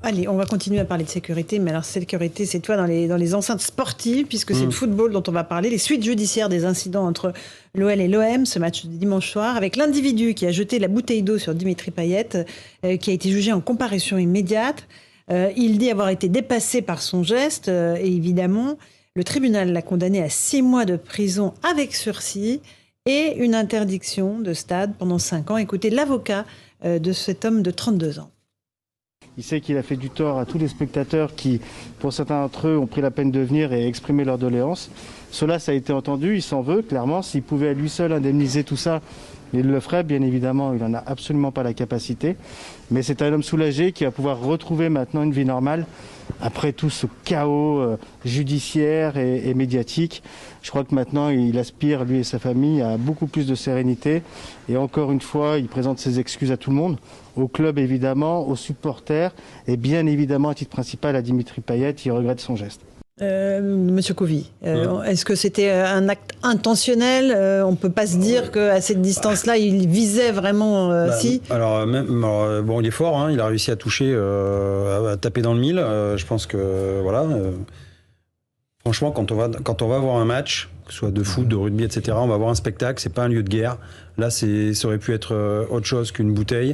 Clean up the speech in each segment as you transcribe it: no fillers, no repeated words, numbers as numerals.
Allez, on va continuer à parler de sécurité, mais alors sécurité, c'est toi dans les enceintes sportives, puisque c'est le football dont on va parler, les suites judiciaires des incidents entre l'OL et l'OM, ce match de dimanche soir, avec l'individu qui a jeté la bouteille d'eau sur Dimitri Payet, qui a été jugé en comparution immédiate. Il dit avoir été dépassé par son geste, et évidemment, le tribunal l'a condamné à 6 mois de prison avec sursis et une interdiction de stade pendant 5 ans. Écoutez l'avocat de cet homme de 32 ans. Il sait qu'il a fait du tort à tous les spectateurs qui, pour certains d'entre eux, ont pris la peine de venir et exprimer leur doléance. Cela, ça a été entendu, il s'en veut, clairement. S'il pouvait à lui seul indemniser tout ça, il le ferait, bien évidemment, il n'en a absolument pas la capacité. Mais c'est un homme soulagé qui va pouvoir retrouver maintenant une vie normale après tout ce chaos judiciaire et médiatique. Je crois que maintenant, il aspire, lui et sa famille, à beaucoup plus de sérénité. Et encore une fois, il présente ses excuses à tout le monde, au club évidemment, aux supporters et bien évidemment, à titre principal, à Dimitri Payet, qui regrette son geste. Monsieur Couvi, est-ce que c'était un acte intentionnel? On ne peut pas se dire qu'à cette distance-là, il visait vraiment si. Alors, bon, il est fort, hein, il a réussi à toucher, à taper dans le mille. Je pense que, voilà. Franchement, quand on va voir un match, que ce soit de foot, de rugby, etc., on va voir un spectacle, c'est pas un lieu de guerre. Là, ça aurait pu être autre chose qu'une bouteille.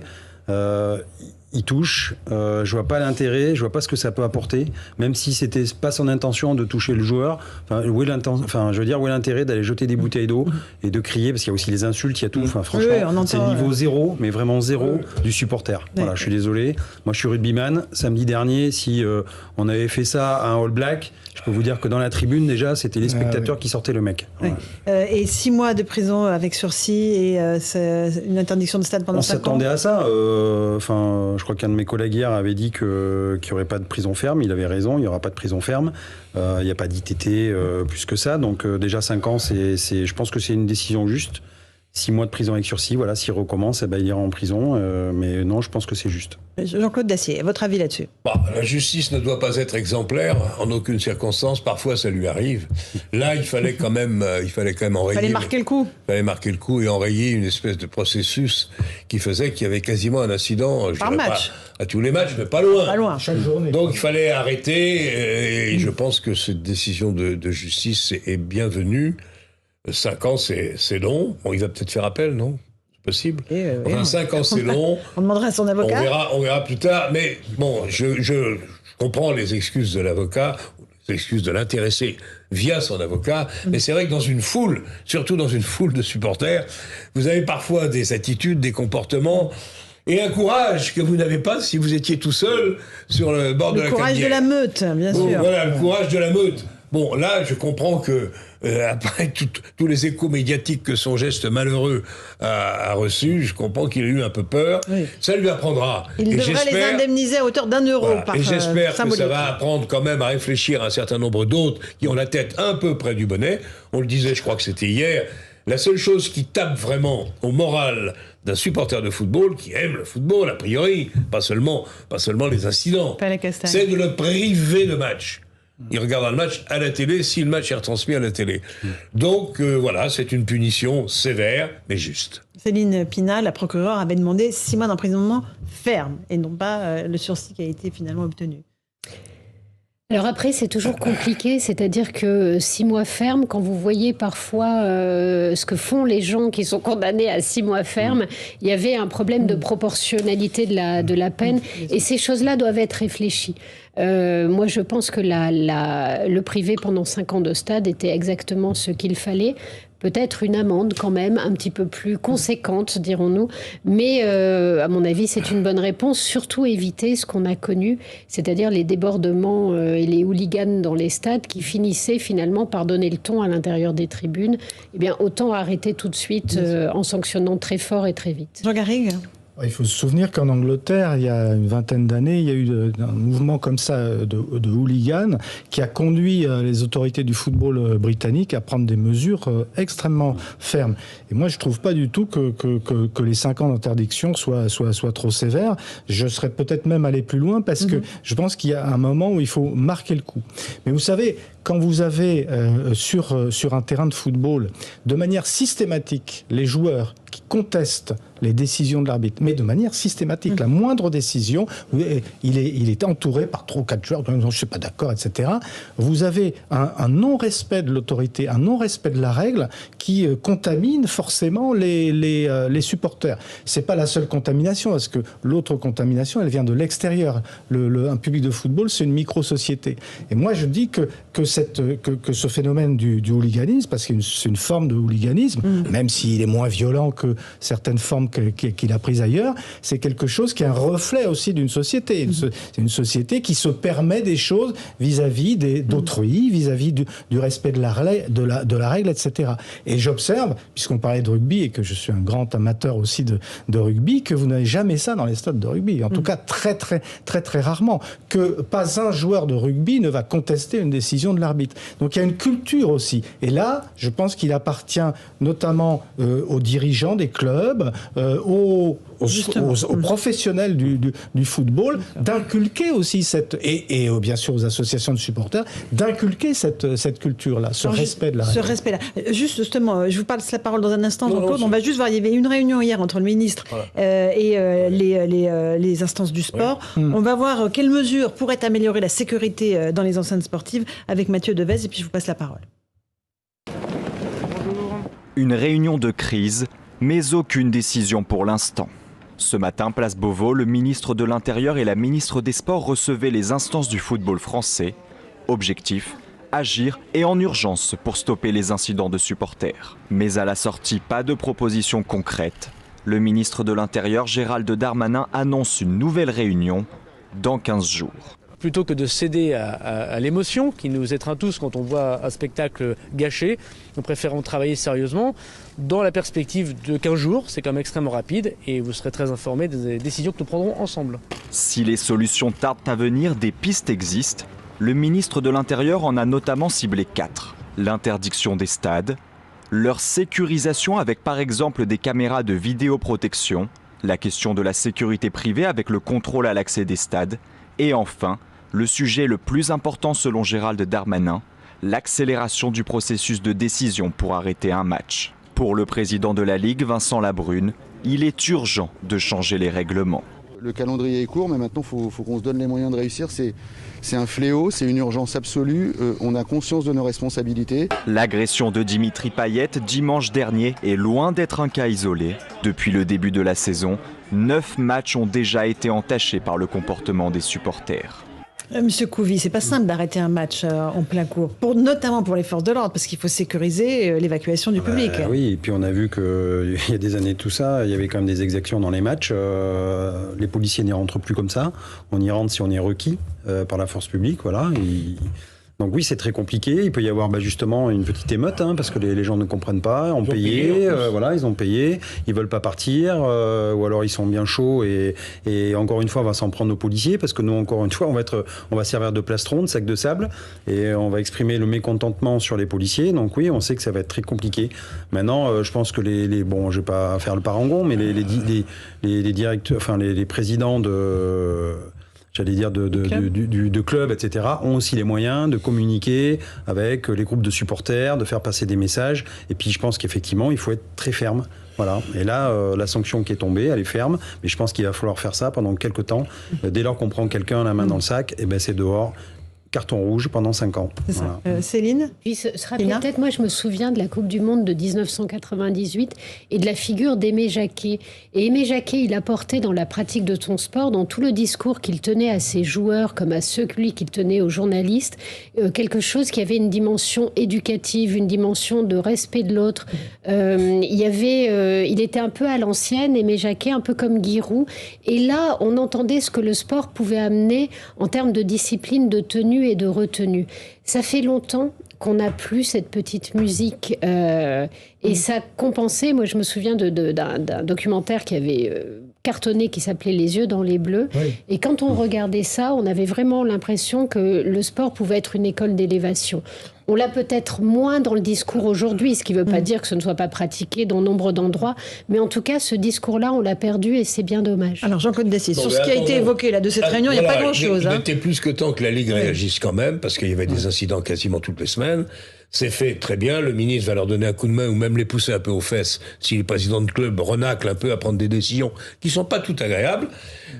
Il touche, je vois pas l'intérêt, je vois pas ce que ça peut apporter, même si c'était pas son intention de toucher le joueur. Où est l'intérêt d'aller jeter des bouteilles d'eau et de crier, parce qu'il y a aussi les insultes, il y a tout. Enfin, franchement, c'est le niveau zéro, mais vraiment zéro du supporter. Voilà, je suis désolé. Moi, je suis rugbyman. Samedi dernier, si on avait fait ça à un All Black, je peux vous dire que dans la tribune, déjà, c'était les spectateurs qui sortaient le mec. Voilà. Et 6 mois de prison avec sursis et une interdiction de stade pendant 5 ans. On s'attendait à ça. Je crois qu'un de mes collègues hier avait dit qu'il n'y aurait pas de prison ferme. Il avait raison, il n'y aura pas de prison ferme. Il n'y a pas d'ITT plus que ça. Donc déjà 5 ans, je pense que c'est une décision juste. 6 mois de prison avec sursis, voilà, s'il recommence, il ira en prison. Mais non, je pense que c'est juste. Jean-Claude Dacier, votre avis là-dessus? La justice ne doit pas être exemplaire en aucune circonstance. Parfois, ça lui arrive. Là, il fallait quand même enrayer. Il fallait marquer le coup. Il fallait marquer le coup et enrayer une espèce de processus qui faisait qu'il y avait quasiment un incident. Par match. Pas à tous les matchs, mais pas loin. Pas loin. Chaque journée. Donc, il fallait arrêter. Et je pense que cette décision de justice est bienvenue. 5 ans, c'est long. Bon, il va peut-être faire appel, non? C'est possible. 5 ans, c'est long. On demandera à son avocat. On verra plus tard. Mais bon, je comprends les excuses de l'avocat, les excuses de l'intéressé via son avocat. Mais c'est vrai que dans une foule, surtout dans une foule de supporters, vous avez parfois des attitudes, des comportements et un courage que vous n'avez pas si vous étiez tout seul sur le bord de la Canebière. Le courage de la meute, bien sûr. Voilà, le courage de la meute. Bon, là, je comprends que, après tous les échos médiatiques que son geste malheureux a reçu, je comprends qu'il a eu un peu peur. Oui. Ça lui apprendra. Il devrait les indemniser à hauteur d'1 euro par Et j'espère que symbolique. ça va apprendre quand même à réfléchir à un certain nombre d'autres qui ont la tête un peu près du bonnet. On le disait, je crois que c'était hier. La seule chose qui tape vraiment au moral d'un supporter de football, qui aime le football, a priori, pas seulement les incidents, c'est de le priver de match. Il regarde le match à la télé si le match est retransmis à la télé. Donc voilà, c'est une punition sévère, mais juste. Céline Pina, la procureure, avait demandé 6 mois d'emprisonnement ferme et non pas le sursis qui a été finalement obtenu. Alors après, c'est toujours compliqué, c'est-à-dire que 6 mois ferme, quand vous voyez parfois ce que font les gens qui sont condamnés à 6 mois ferme, il y avait un problème de proportionnalité de la peine, et ces choses-là doivent être réfléchies. Moi, je pense que le privé pendant 5 ans de stade était exactement ce qu'il fallait. Peut-être une amende quand même, un petit peu plus conséquente, dirons-nous. Mais à mon avis, c'est une bonne réponse. Surtout éviter ce qu'on a connu, c'est-à-dire les débordements et les hooligans dans les stades qui finissaient finalement par donner le ton à l'intérieur des tribunes. Eh bien, autant arrêter tout de suite en sanctionnant très fort et très vite. Jean Garrigue. Il faut se souvenir qu'en Angleterre, il y a une vingtaine d'années, il y a eu un mouvement comme ça de hooligans qui a conduit les autorités du football britannique à prendre des mesures extrêmement fermes. Et moi, je trouve pas du tout que les 5 ans d'interdiction soient trop sévères. Je serais peut-être même allé plus loin parce que je pense qu'il y a un moment où il faut marquer le coup. Mais vous savez, quand vous avez sur un terrain de football, de manière systématique, les joueurs qui contestent les décisions de l'arbitre, mais de manière systématique, la moindre décision, il est entouré par 3 ou 4 joueurs, je ne suis pas d'accord, etc. Vous avez un non-respect de l'autorité, un non-respect de la règle qui contamine forcément les supporters. C'est pas la seule contamination, parce que l'autre contamination, elle vient de l'extérieur. Un public de football, c'est une micro-société. Et moi, je dis que ce phénomène du hooliganisme, parce que c'est une forme de hooliganisme, même s'il est moins violent que certaines formes qu'il a prises ailleurs, c'est quelque chose qui est un reflet aussi d'une société. C'est une société qui se permet des choses vis-à-vis d'autrui, vis-à-vis du respect de la règle, etc. Et j'observe, puisqu'on parlait de rugby et que je suis un grand amateur aussi de rugby, que vous n'avez jamais ça dans les stades de rugby. En tout cas, très, très, très, très rarement. Que pas un joueur de rugby ne va contester une décision de l'arbitre. Donc il y a une culture aussi. Et là, je pense qu'il appartient notamment aux dirigeants des clubs, aux professionnels du football, d'inculquer aussi et bien sûr aux associations de supporters, d'inculquer cette culture-là, ce respect de la règle. Ce respect-là. Justement, je vous passe la parole dans un instant, Jean-Claude. On va juste voir, il y avait une réunion hier entre le ministre et les instances du sport. On va voir quelles mesures pourraient améliorer la sécurité dans les enceintes sportives avec Mathieu Devez, et puis je vous passe la parole. Une réunion de crise, mais aucune décision pour l'instant. Ce matin, place Beauvau, le ministre de l'Intérieur et la ministre des Sports recevaient les instances du football français. Objectif, agir et en urgence pour stopper les incidents de supporters. Mais à la sortie, pas de proposition concrète. Le ministre de l'Intérieur, Gérald Darmanin, annonce une nouvelle réunion dans 15 jours. Plutôt que de céder à l'émotion qui nous étreint tous quand on voit un spectacle gâché, nous préférons travailler sérieusement dans la perspective de 15 jours. C'est quand même extrêmement rapide et vous serez très informés des décisions que nous prendrons ensemble. Si les solutions tardent à venir, des pistes existent. Le ministre de l'Intérieur en a notamment ciblé 4. L'interdiction des stades, leur sécurisation avec par exemple des caméras de vidéoprotection, la question de la sécurité privée avec le contrôle à l'accès des stades, et enfin, le sujet le plus important selon Gérald Darmanin, l'accélération du processus de décision pour arrêter un match. Pour le président de la Ligue, Vincent Labrune, il est urgent de changer les règlements. Le calendrier est court, mais maintenant il faut qu'on se donne les moyens de réussir. C'est un fléau, c'est une urgence absolue. On a conscience de nos responsabilités. L'agression de Dimitri Payet dimanche dernier est loin d'être un cas isolé. Depuis le début de la saison, 9 matchs ont déjà été entachés par le comportement des supporters. Monsieur Couvi, c'est pas simple d'arrêter un match en plein cours, notamment pour les forces de l'ordre, parce qu'il faut sécuriser l'évacuation du public. Oui, et puis on a vu qu'il y a des années tout ça, il y avait quand même des exactions dans les matchs. Les policiers n'y rentrent plus comme ça. On y rentre si on est requis par la force publique, voilà. Donc oui, c'est très compliqué. Il peut y avoir justement une petite émeute, parce que les gens ne comprennent pas, ont payé, ils ont payé, ils veulent pas partir, ou alors ils sont bien chauds et encore une fois, on va s'en prendre aux policiers, parce que nous, encore une fois, on va servir de plastron, de sac de sable, et on va exprimer le mécontentement sur les policiers. Donc oui, on sait que ça va être très compliqué. Maintenant, je pense que je vais pas faire le parangon, mais les directeurs, enfin les présidents de clubs, etc., ont aussi les moyens de communiquer avec les groupes de supporters, de faire passer des messages. Et puis, je pense qu'effectivement, il faut être très ferme. Voilà. Et là, la sanction qui est tombée, elle est ferme. Mais je pense qu'il va falloir faire ça pendant quelques temps. Dès lors qu'on prend quelqu'un la main dans le sac, c'est dehors. Carton rouge pendant 5 ans. C'est ça. Céline ? Puis se rappeler peut-être, moi je me souviens de la Coupe du Monde de 1998 et de la figure d'Aimé Jacquet. Et Aimé Jacquet, il apportait dans la pratique de son sport, dans tout le discours qu'il tenait à ses joueurs, comme à celui qu'il tenait aux journalistes, quelque chose qui avait une dimension éducative, une dimension de respect de l'autre. Il était un peu à l'ancienne, Aimé Jacquet, un peu comme Giroud. Et là, on entendait ce que le sport pouvait amener en termes de discipline, de tenue et de retenue. Ça fait longtemps qu'on n'a plus cette petite musique et ça compensait. Moi, je me souviens d'un documentaire qui avait cartonné qui s'appelait Les yeux dans les bleus. Oui. Et quand on regardait ça, on avait vraiment l'impression que le sport pouvait être une école d'élévation. On l'a peut-être moins dans le discours aujourd'hui, ce qui ne veut pas dire que ce ne soit pas pratiqué dans nombre d'endroits, mais en tout cas, ce discours-là, on l'a perdu et c'est bien dommage. Alors Jean-Claude Dessier, sur ce qui a été évoqué là de cette réunion, il n'y a pas grand-chose. Il était plus que temps que la Ligue réagisse quand même, parce qu'il y avait des incidents quasiment toutes les semaines. C'est fait très bien, le ministre va leur donner un coup de main ou même les pousser un peu aux fesses si les présidents de club renaclent un peu à prendre des décisions qui sont pas tout agréables.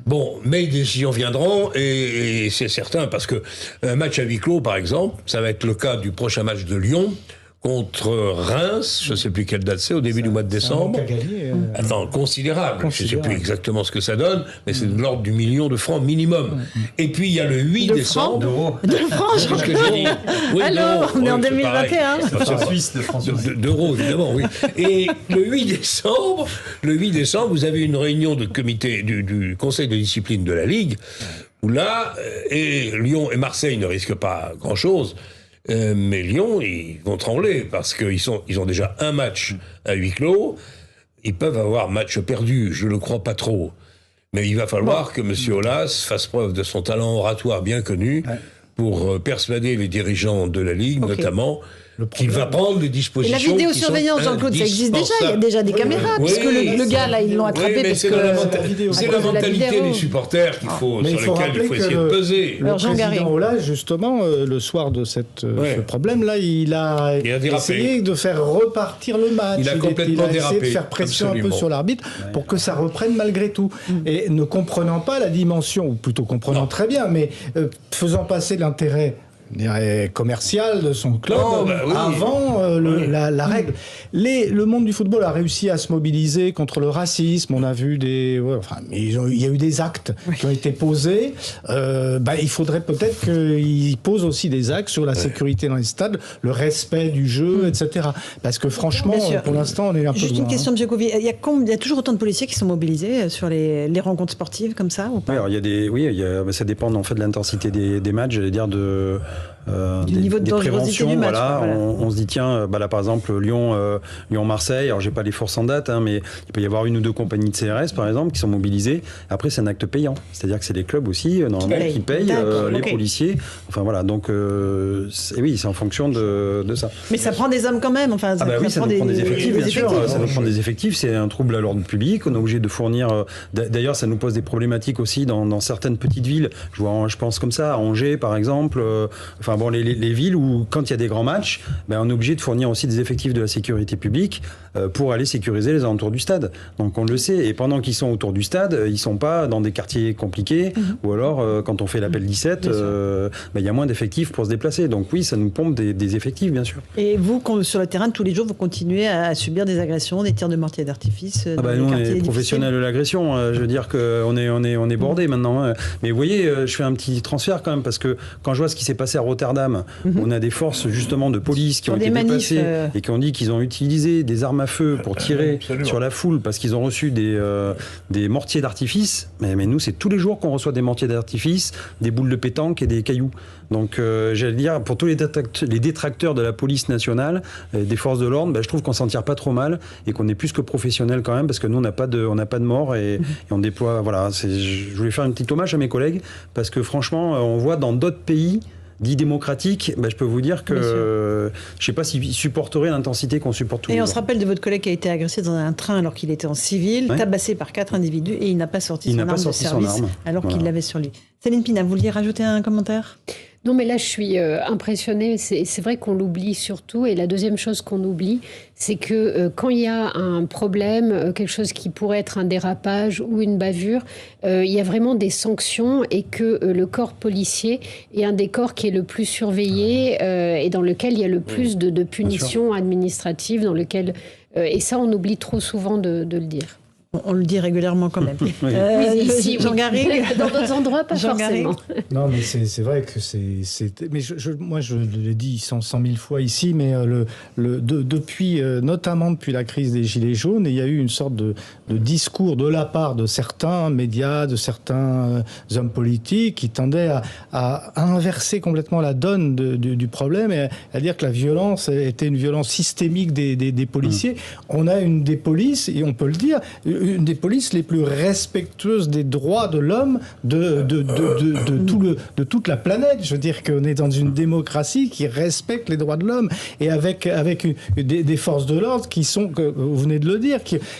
Bon, mais les décisions viendront et c'est certain parce que un match à huis clos, par exemple, ça va être le cas du prochain match de Lyon contre Reims, je ne sais plus quelle date c'est, au début du mois de décembre. Attends, considérable. Je ne sais plus exactement ce que ça donne, mais c'est de l'ordre du 1 million de francs minimum. Et puis il y a le 8 décembre. De francs, c'est ce que j'ai dit. Oui, alors, on est en 2021. D'euros, évidemment, oui. Et le 8 décembre, vous avez une réunion de comité du Conseil de discipline de la Ligue, où là, et Lyon et Marseille ne risquent pas grand-chose. Mais Lyon, ils vont trembler parce qu'ils ont déjà un match à huis clos. Ils peuvent avoir match perdu, je le crois pas trop. Mais il va falloir que M. Aulas fasse preuve de son talent oratoire bien connu pour persuader les dirigeants de la Ligue, notamment, qu'il va prendre des dispositions. Et la vidéosurveillance, Jean-Claude, ça existe déjà. Il y a déjà des caméras, puisque le gars, là, ils l'ont attrapé. Mais c'est la mentalité des supporters sur laquelle il faut essayer de peser. Le président Aulas, justement, le soir de ce problème-là, il a essayé de faire repartir le match. Il a complètement dérapé. Essayé de faire pression un peu sur l'arbitre pour que ça reprenne malgré tout. Et ne comprenant pas la dimension, ou plutôt comprenant très bien, mais faisant passer l'intérêt commercial de son club avant la règle. Le monde du football a réussi à se mobiliser contre le racisme. On a vu il y a eu des actes qui ont été posés. Il faudrait peut-être qu'ils posent aussi des actes sur la sécurité dans les stades, le respect du jeu, etc. Parce que franchement, pour l'instant, on est un peu Juste une question, M. Covy. Il y a toujours autant de policiers qui sont mobilisés sur les rencontres sportives comme ça ou pas? Oui, alors ça dépend en fait de l'intensité des matchs, j'allais dire du niveau de dangerosité du match. Voilà. On se dit tiens, là par exemple Lyon-Marseille, alors j'ai pas les forces en date, mais il peut y avoir 1 ou 2 compagnies de CRS par exemple qui sont mobilisées. Après c'est un acte payant, c'est-à-dire que c'est les clubs aussi normalement qui payent les policiers. Enfin voilà, donc c'est en fonction de ça. Mais ça prend des hommes quand même. Enfin, ça nous prend des effectifs, bien sûr. Ça nous prend des effectifs. C'est un trouble à l'ordre public. On est obligé de fournir. D'ailleurs, ça nous pose des problématiques aussi dans certaines petites villes. Je pense comme ça, à Angers par exemple. Les villes où, quand il y a des grands matchs, on est obligé de fournir aussi des effectifs de la sécurité publique pour aller sécuriser les alentours du stade. Donc on le sait. Et pendant qu'ils sont autour du stade, ils ne sont pas dans des quartiers compliqués. Ou alors, quand on fait l'appel 17, il y a moins d'effectifs pour se déplacer. Donc oui, ça nous pompe des effectifs, bien sûr. Et vous, sur le terrain, tous les jours, vous continuez à subir des agressions, des tirs de mortier d'artifice dans les nous, quartiers on est professionnels de l'agression. Je veux dire qu'on est bordé maintenant. Mais vous voyez, je fais un petit transfert quand même, parce que quand je vois ce qui s'est passé à Rotterdam, on a des forces justement de police qui ont été déplacées et qui ont dit qu'ils ont utilisé des armes à feu pour tirer sur la foule parce qu'ils ont reçu des mortiers d'artifice. Mais nous, c'est tous les jours qu'on reçoit des mortiers d'artifice, des boules de pétanque et des cailloux. Donc j'allais dire, pour tous les détracteurs de la police nationale, des forces de l'ordre, je trouve qu'on s'en tire pas trop mal et qu'on est plus que professionnels quand même, parce que nous, on n'a pas de mort et on déploie... Voilà, je voulais faire un petit hommage à mes collègues, parce que franchement, on voit dans d'autres pays dits démocratiques, je peux vous dire que je ne sais pas s'ils supporteraient l'intensité qu'on supporte tous les jours. Et on se rappelle de votre collègue qui a été agressé dans un train alors qu'il était en civil, tabassé par 4 individus, et il n'a pas sorti son arme de service alors qu'il l'avait sur lui. Céline Pina, vous vouliez rajouter un commentaire ? Non, mais là, je suis impressionnée. C'est vrai qu'on l'oublie surtout. Et la deuxième chose qu'on oublie, c'est que quand il y a un problème, quelque chose qui pourrait être un dérapage ou une bavure, il y a vraiment des sanctions, et que le corps policier est un des corps qui est le plus surveillé et dans lequel il y a le plus de punitions administratives, dans lequel, et ça, on oublie trop souvent de le dire. On le dit régulièrement quand même. Ici, Jean Garrigue. Dans d'autres endroits, pas forcément. Non, mais c'est vrai que mais moi, je l'ai dit 100 000 fois ici, mais notamment depuis la crise des Gilets jaunes, il y a eu une sorte de discours de la part de certains médias, de certains hommes politiques qui tendaient à inverser complètement la donne du problème, et à dire que la violence était une violence systémique des policiers. On a des polices, et on peut le dire, une des polices les plus respectueuses des droits de l'homme de toute la planète. Je veux dire qu'on est dans une démocratie qui respecte les droits de l'homme et avec des forces de l'ordre qui sont, que vous venez de le dire,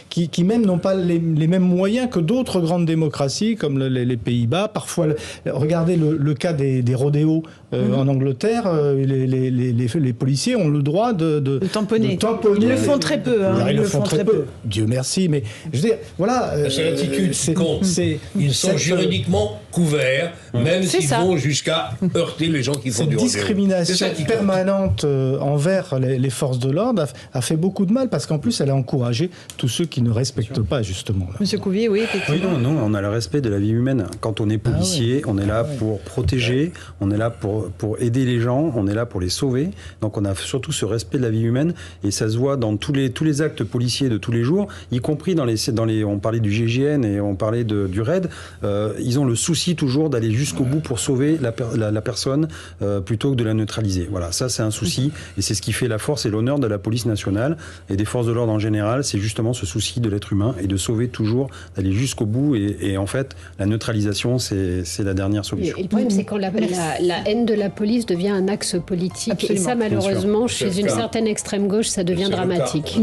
qui même n'ont pas les mêmes moyens que d'autres grandes démocraties comme les Pays-Bas. Parfois, regardez le cas des rodéos en Angleterre, les policiers ont le droit de tamponner. Ils le font très peu. Ils le font très peu. Dieu merci, mais je veux dire, voilà. C'est l'attitude qui compte. Ils sont juridiquement couverts, même s'ils vont jusqu'à heurter les gens qui font du rodéo. Cette discrimination permanente envers les forces de l'ordre a fait beaucoup de mal, parce qu'en plus, elle a encouragé tous ceux qui ne respectent pas, justement. Là. Monsieur Couvier, oui, effectivement. Oui, non, on a le respect de la vie humaine. Quand on est policier, on est là pour protéger, on est là pour aider les gens, on est là pour les sauver. Donc on a surtout ce respect de la vie humaine, et ça se voit dans tous les actes policiers de tous les jours, y compris dans les on parlait du GIGN et on parlait du RAID. Ils ont le souci toujours d'aller jusqu'au bout pour sauver la personne plutôt que de la neutraliser. Voilà, ça c'est un souci, et c'est ce qui fait la force et l'honneur de la police nationale et des forces de l'ordre en général. C'est justement ce souci de l'être humain et de sauver toujours, d'aller jusqu'au bout, et en fait la neutralisation c'est la dernière solution. Et le problème, c'est quand la haine de la police devient un axe politique. Absolument. Et ça, malheureusement, chez une certaine extrême gauche, ça devient dramatique.